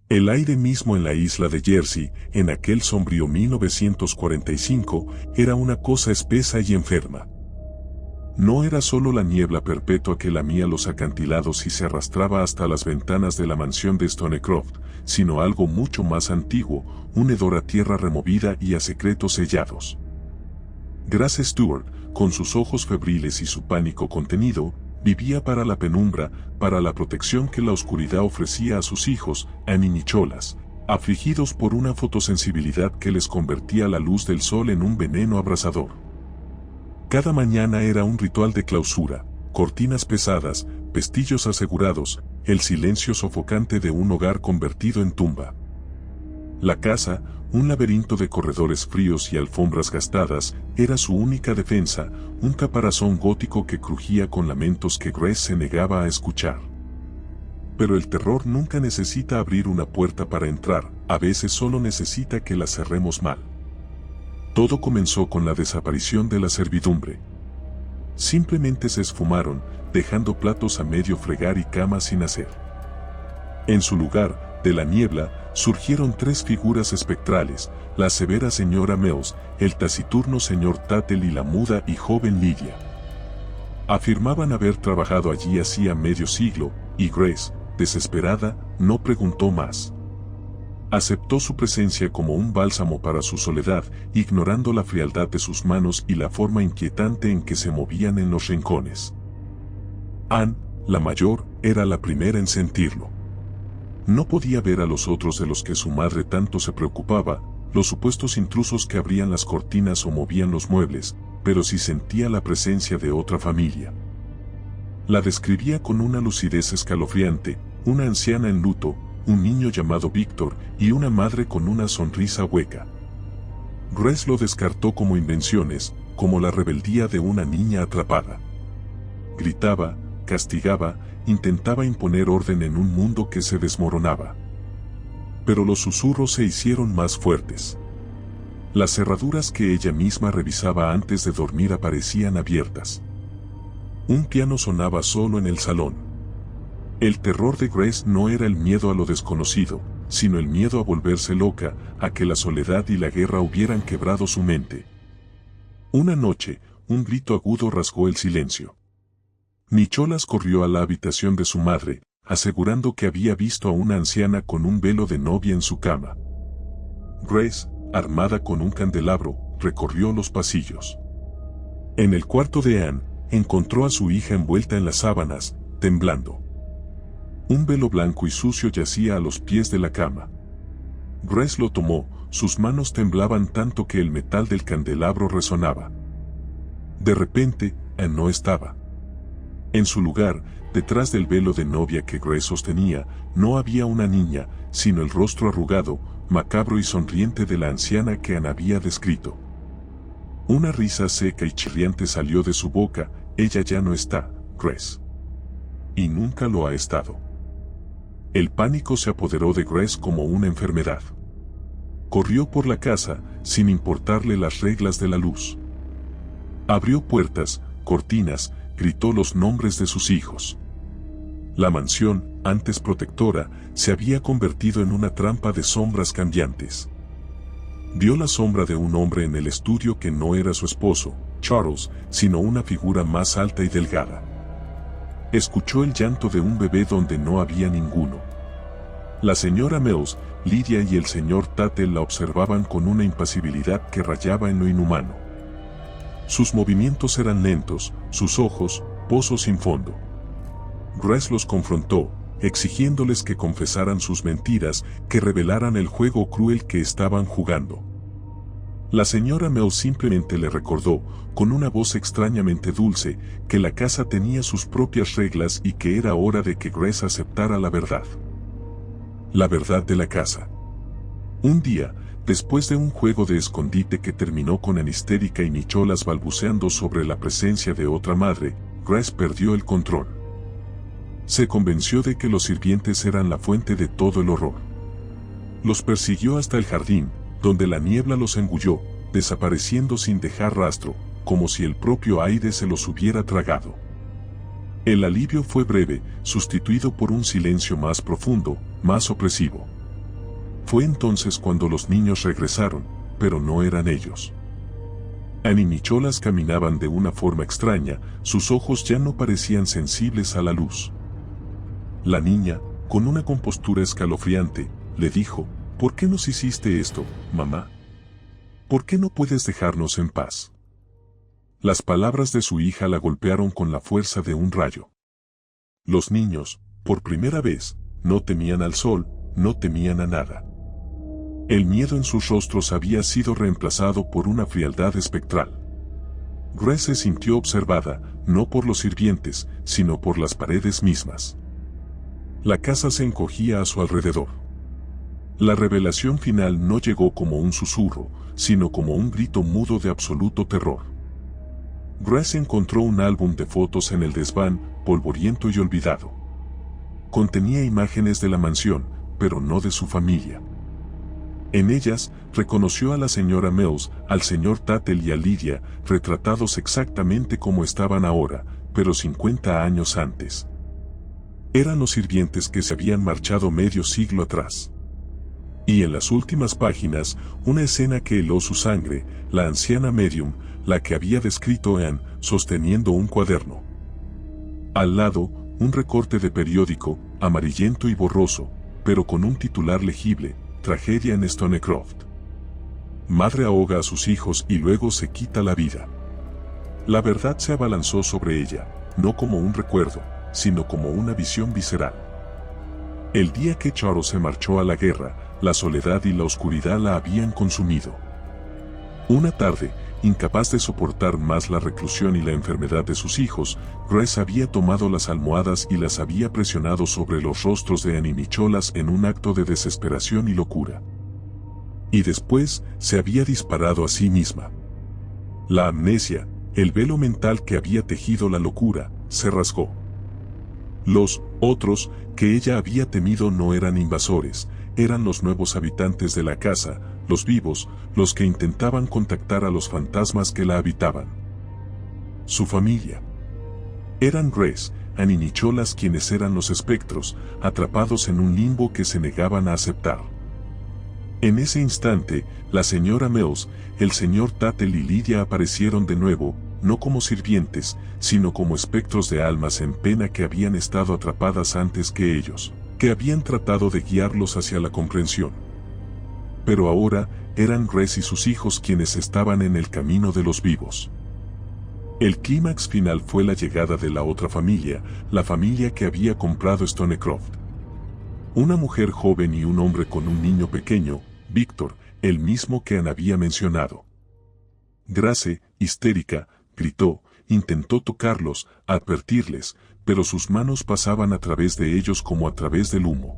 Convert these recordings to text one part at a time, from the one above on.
El aire mismo en la isla de Jersey, en aquel sombrío 1945, era una cosa espesa y enferma. No era solo la niebla perpetua que lamía los acantilados y se arrastraba hasta las ventanas de la mansión de Stonecroft, sino algo mucho más antiguo, un hedor a tierra removida y a secretos sellados. Grace Stewart, con sus ojos febriles y su pánico contenido, vivía para la penumbra, para la protección que la oscuridad ofrecía a sus hijos, Anne y Nicholas, afligidos por una fotosensibilidad que les convertía la luz del sol en un veneno abrasador. Cada mañana era un ritual de clausura, cortinas pesadas, pestillos asegurados, el silencio sofocante de un hogar convertido en tumba. La casa, un laberinto de corredores fríos y alfombras gastadas, era su única defensa, un caparazón gótico que crujía con lamentos que Grace se negaba a escuchar. Pero el terror nunca necesita abrir una puerta para entrar, a veces solo necesita que la cerremos mal. Todo comenzó con la desaparición de la servidumbre. Simplemente se esfumaron, dejando platos a medio fregar y camas sin hacer. En su lugar, de la niebla, surgieron tres figuras espectrales, la severa señora Mills, el taciturno señor Tattle y la muda y joven Lydia. Afirmaban haber trabajado allí hacía medio siglo, y Grace, desesperada, no preguntó más. Aceptó su presencia como un bálsamo para su soledad, ignorando la frialdad de sus manos y la forma inquietante en que se movían en los rincones. Anne, la mayor, era la primera en sentirlo. No podía ver a los otros de los que su madre tanto se preocupaba, los supuestos intrusos que abrían las cortinas o movían los muebles, pero sí sentía la presencia de otra familia. La describía con una lucidez escalofriante, una anciana en luto, un niño llamado Víctor y una madre con una sonrisa hueca. Grace lo descartó como invenciones, como la rebeldía de una niña atrapada. Gritaba, castigaba, intentaba imponer orden en un mundo que se desmoronaba. Pero los susurros se hicieron más fuertes. Las cerraduras que ella misma revisaba antes de dormir aparecían abiertas. Un piano sonaba solo en el salón. El terror de Grace no era el miedo a lo desconocido, sino el miedo a volverse loca, a que la soledad y la guerra hubieran quebrado su mente. Una noche, un grito agudo rasgó el silencio. Nicholas corrió a la habitación de su madre, asegurando que había visto a una anciana con un velo de novia en su cama. Grace, armada con un candelabro, recorrió los pasillos. En el cuarto de Anne, encontró a su hija envuelta en las sábanas, temblando. Un velo blanco y sucio yacía a los pies de la cama. Grace lo tomó, sus manos temblaban tanto que el metal del candelabro resonaba. De repente, Anne no estaba. En su lugar, detrás del velo de novia que Grace sostenía, no había una niña, sino el rostro arrugado, macabro y sonriente de la anciana que Anne había descrito. Una risa seca y chirriante salió de su boca. Ella ya no está, Grace. Y nunca lo ha estado. El pánico se apoderó de Grace como una enfermedad. Corrió por la casa, sin importarle las reglas de la luz. Abrió puertas, cortinas, gritó los nombres de sus hijos. La mansión, antes protectora, se había convertido en una trampa de sombras cambiantes. Vio la sombra de un hombre en el estudio que no era su esposo, Charles, sino una figura más alta y delgada. Escuchó el llanto de un bebé donde no había ninguno. La señora Mills, Lydia y el señor Tattle la observaban con una impasibilidad que rayaba en lo inhumano. Sus movimientos eran lentos, sus ojos, pozos sin fondo. Grace los confrontó, exigiéndoles que confesaran sus mentiras, que revelaran el juego cruel que estaban jugando. La señora Mills simplemente le recordó, con una voz extrañamente dulce, que la casa tenía sus propias reglas y que era hora de que Grace aceptara la verdad. La verdad de la casa. Un día, después de un juego de escondite que terminó con Anne histérica y Nicholas balbuceando sobre la presencia de otra madre, Grace perdió el control. Se convenció de que los sirvientes eran la fuente de todo el horror. Los persiguió hasta el jardín, donde la niebla los engulló, desapareciendo sin dejar rastro, como si el propio aire se los hubiera tragado. El alivio fue breve, sustituido por un silencio más profundo, más opresivo. Fue entonces cuando los niños regresaron, pero no eran ellos. Annie y Nicholas caminaban de una forma extraña, sus ojos ya no parecían sensibles a la luz. La niña, con una compostura escalofriante, le dijo: ¿Por qué nos hiciste esto, mamá? ¿Por qué no puedes dejarnos en paz? Las palabras de su hija la golpearon con la fuerza de un rayo. Los niños, por primera vez, no temían al sol, no temían a nada. El miedo en sus rostros había sido reemplazado por una frialdad espectral. Grace se sintió observada, no por los sirvientes, sino por las paredes mismas. La casa se encogía a su alrededor. La revelación final no llegó como un susurro, sino como un grito mudo de absoluto terror. Grace encontró un álbum de fotos en el desván, polvoriento y olvidado. Contenía imágenes de la mansión, pero no de su familia. En ellas, reconoció a la señora Mills, al señor Tattle y a Lydia, retratados exactamente como estaban ahora, pero 50 años antes. Eran los sirvientes que se habían marchado medio siglo atrás. Y en las últimas páginas, una escena que heló su sangre, la anciana medium, la que había descrito Anne, sosteniendo un cuaderno. Al lado, un recorte de periódico, amarillento y borroso, pero con un titular legible: Tragedia en Stonecroft. Madre ahoga a sus hijos y luego se quita la vida. La verdad se abalanzó sobre ella, no como un recuerdo, sino como una visión visceral. El día que Charles se marchó a la guerra, la soledad y la oscuridad la habían consumido. Una tarde, incapaz de soportar más la reclusión y la enfermedad de sus hijos, Grace había tomado las almohadas y las había presionado sobre los rostros de Annie y Nicholas en un acto de desesperación y locura. Y después, se había disparado a sí misma. La amnesia, el velo mental que había tejido la locura, se rasgó. Los otros, que ella había temido, no eran invasores, eran los nuevos habitantes de la casa, los vivos, los que intentaban contactar a los fantasmas que la habitaban. Su familia. Eran Grace, Annie y Nicholas quienes eran los espectros, atrapados en un limbo que se negaban a aceptar. En ese instante, la señora Mills, el señor Tattle y Lydia aparecieron de nuevo, no como sirvientes, sino como espectros de almas en pena que habían estado atrapadas antes que ellos, que habían tratado de guiarlos hacia la comprensión. Pero ahora, eran Grace y sus hijos quienes estaban en el camino de los vivos. El clímax final fue la llegada de la otra familia, la familia que había comprado Stonecroft. Una mujer joven y un hombre con un niño pequeño, Víctor, el mismo que Anne había mencionado. Grace, histérica, gritó, intentó tocarlos, advertirles, pero sus manos pasaban a través de ellos como a través del humo.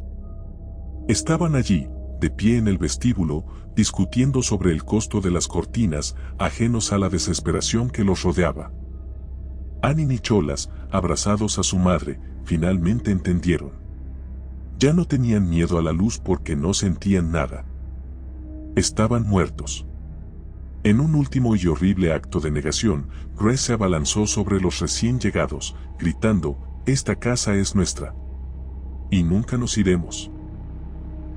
Estaban allí, de pie en el vestíbulo, discutiendo sobre el costo de las cortinas, ajenos a la desesperación que los rodeaba. Annie y Nicholas, abrazados a su madre, finalmente entendieron. Ya no tenían miedo a la luz porque no sentían nada. Estaban muertos. En un último y horrible acto de negación, Grace se abalanzó sobre los recién llegados, gritando: «Esta casa es nuestra. Y nunca nos iremos».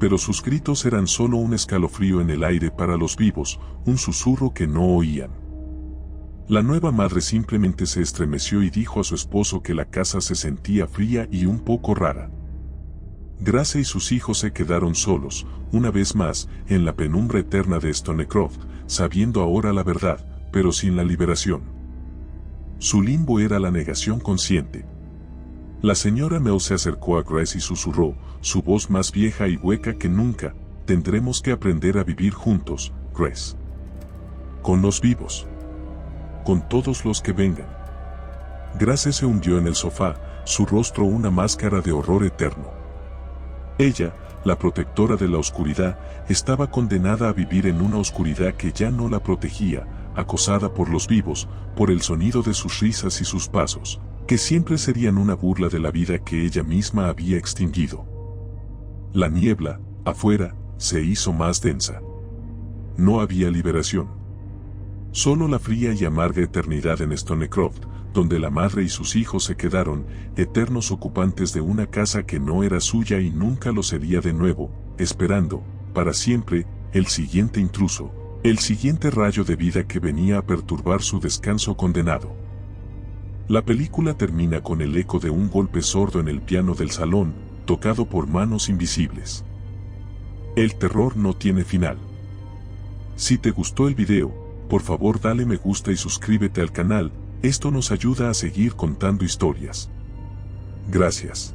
Pero sus gritos eran solo un escalofrío en el aire para los vivos, un susurro que no oían. La nueva madre simplemente se estremeció y dijo a su esposo que la casa se sentía fría y un poco rara. Grace y sus hijos se quedaron solos, una vez más, en la penumbra eterna de Stonecroft, sabiendo ahora la verdad, pero sin la liberación. Su limbo era la negación consciente. La señora Mills se acercó a Grace y susurró, su voz más vieja y hueca que nunca: «Tendremos que aprender a vivir juntos, Grace. Con los vivos. Con todos los que vengan». Grace se hundió en el sofá, su rostro una máscara de horror eterno. Ella, la protectora de la oscuridad, estaba condenada a vivir en una oscuridad que ya no la protegía, acosada por los vivos, por el sonido de sus risas y sus pasos, que siempre serían una burla de la vida que ella misma había extinguido. La niebla, afuera, se hizo más densa. No había liberación. Solo la fría y amarga eternidad en Stonecroft, donde la madre y sus hijos se quedaron, eternos ocupantes de una casa que no era suya y nunca lo sería de nuevo, esperando, para siempre, el siguiente intruso, el siguiente rayo de vida que venía a perturbar su descanso condenado. La película termina con el eco de un golpe sordo en el piano del salón, tocado por manos invisibles. El terror no tiene final. Si te gustó el video, por favor dale me gusta y suscríbete al canal, esto nos ayuda a seguir contando historias. Gracias.